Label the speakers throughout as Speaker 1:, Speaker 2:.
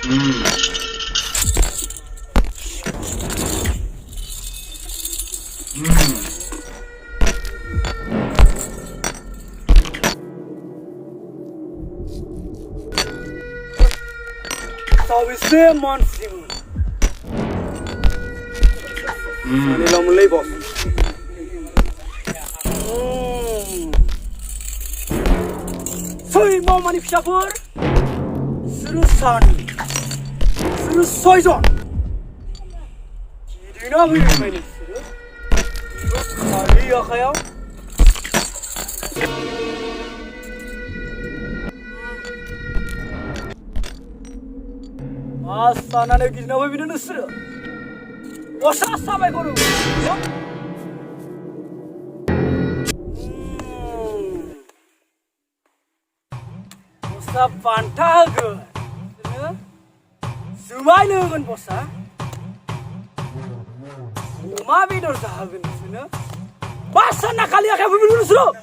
Speaker 1: Sawisnya monsim. Ini lo mulai bos. Soy mau mani pishapur. Serusan, soyjon. Jadi nak beri ni seru. Kali ya kaya. Asana ne gizna beri ni seru. Osa sampai koru. Osa pantag. Sumai legon bosa. Uma bidor sahagen sini. Basa nak kali aku beri ni seru.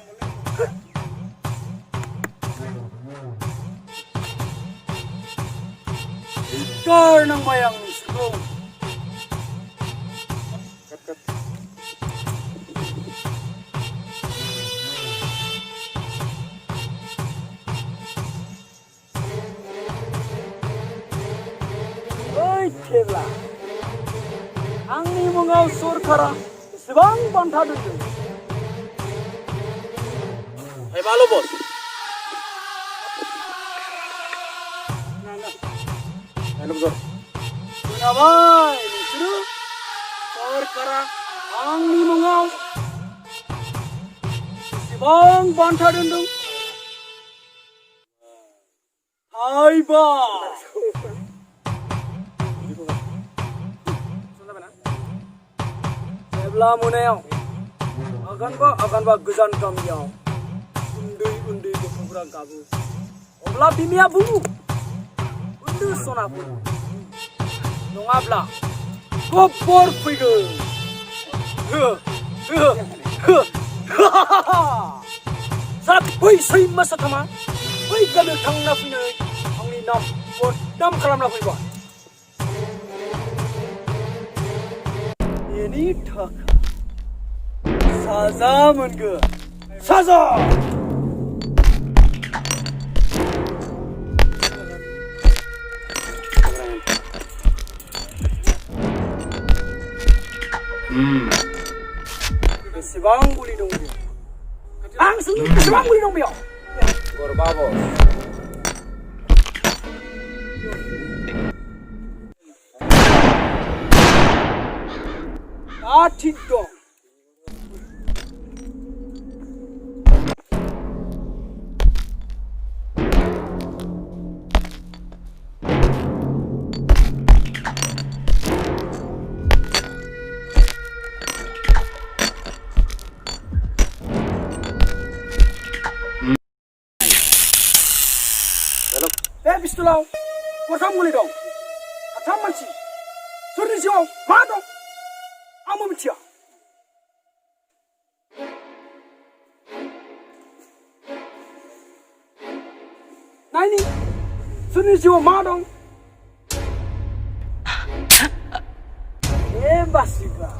Speaker 1: Ikar nang bayang seru. Kebla, angni mungau surkara, sebang bantah dulu. Hei malu bos. Malu bos. Kenapa? Ini suruh surkara, angni mungau, sebang bantah dulu. Hai bos. Sebelah mana yang akan ba guzan kami yang undi berkurang kabu. Sebelah bimia bungu, undi sona pun. Nongabla, kopor figur. Saat boy saya masa tama, boy kami thang na pina, angni nam kalam na pina. Ini tak saza mungkin saza. Sebang buli dong dia. Langsung sebang buli dong dia. Gorbabo. Atik dong. Pistolau, kosong mulai dong. Atam manci, suruh jauh, mana dong? Amu bicara. Nah ini, suruh jauh mana dong? Bebas juga.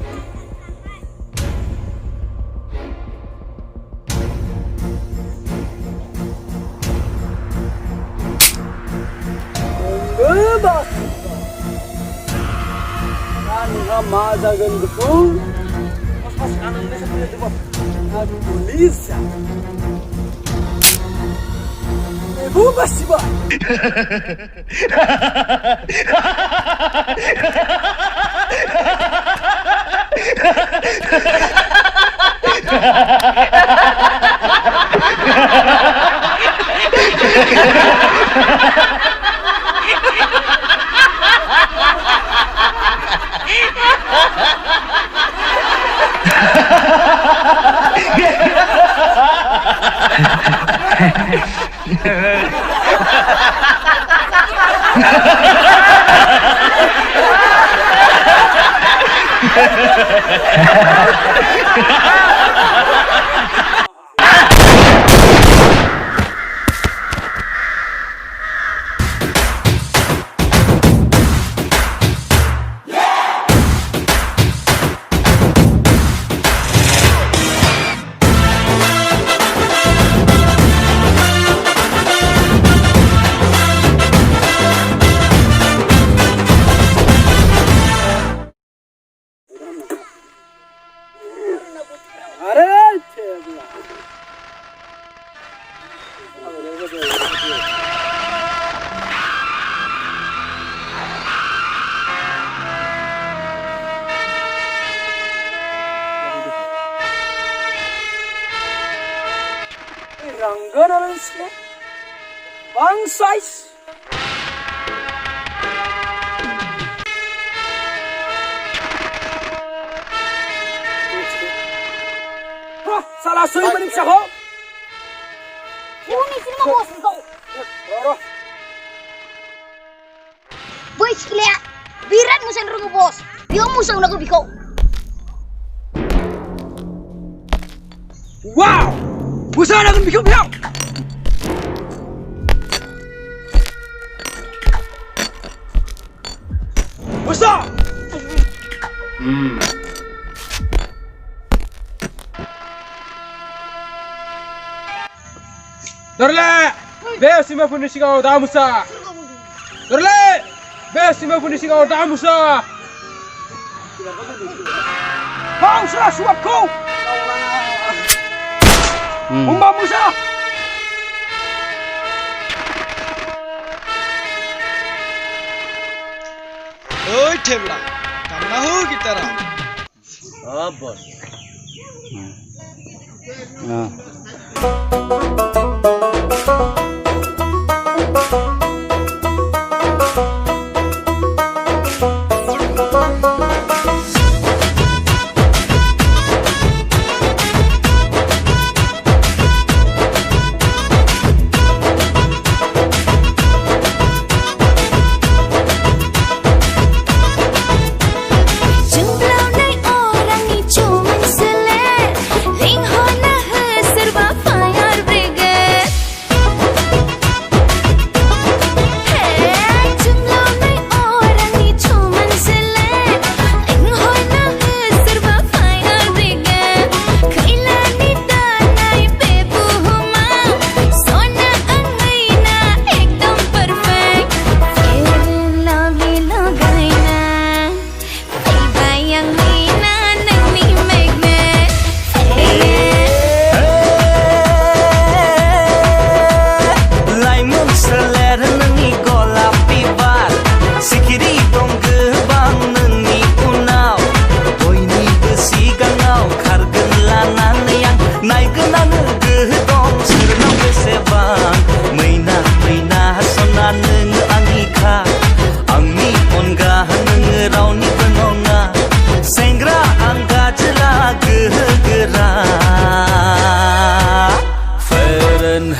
Speaker 1: Bebas. Kan mazagan betul. Pas kanan ini seperti itu, Aduh, polisi. Bebas sih, Pak. size ya. Bang size. Wah, salah sui bani siapa?
Speaker 2: Ini sini mau bos kau. Boy sekalian, birat musan rungu bos. Dia musan nak biko.
Speaker 1: Wow, musan nak biko biko. Musa. Dorle, besima punisi kau dah Musa. Dorle, besima punisi kau dah Musa. Kau sudah suap kau. Umba Musa.
Speaker 3: Oi Tebla, kamu tahu kita ram?
Speaker 4: Oh bos.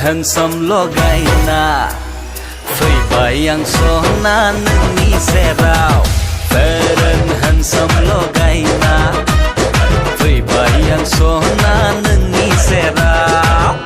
Speaker 4: Handsome logaina, fui bayang sona nengi serau. Feren handsome logaina, fui bayang sona nengi serau.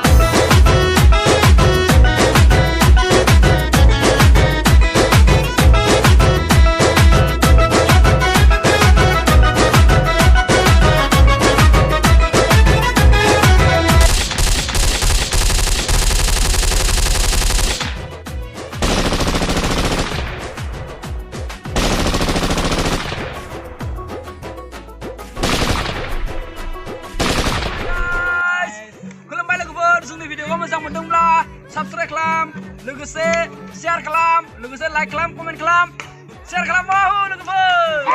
Speaker 1: Moजां मोनदोंब्ला subscribe खालाम, लोगोसे share खालाम, लोगोसे like खालाम, comment खालाम, share खालाम लोगोफोर।